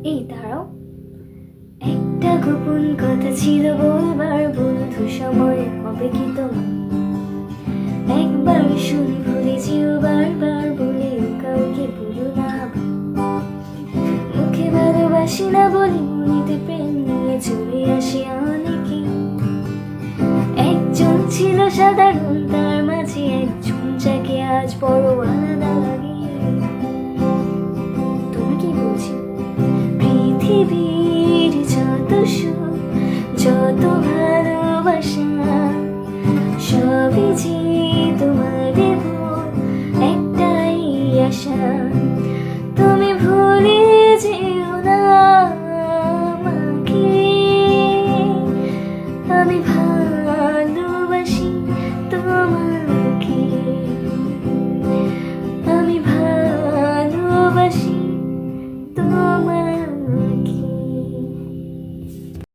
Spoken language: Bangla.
এই দাঁড়াও, একটা গোপন কথা ছিল বলবার, বন্ধু সময় হবে কি তোমার? একবার শুনে ভুলে যেও বারবার, বলেও কাউকে বলো না। মুখে ভালোবাসি না বলি মনেতে প্রেম নিয়ে চলে আসে অনেকে। একজন ছিল সাধারণ, তার মাঝে একজন যাকে আজ বড় আলাদা লাগে। তুমি কি বলছি? পৃথিবীর যত সুখ, যত ভালো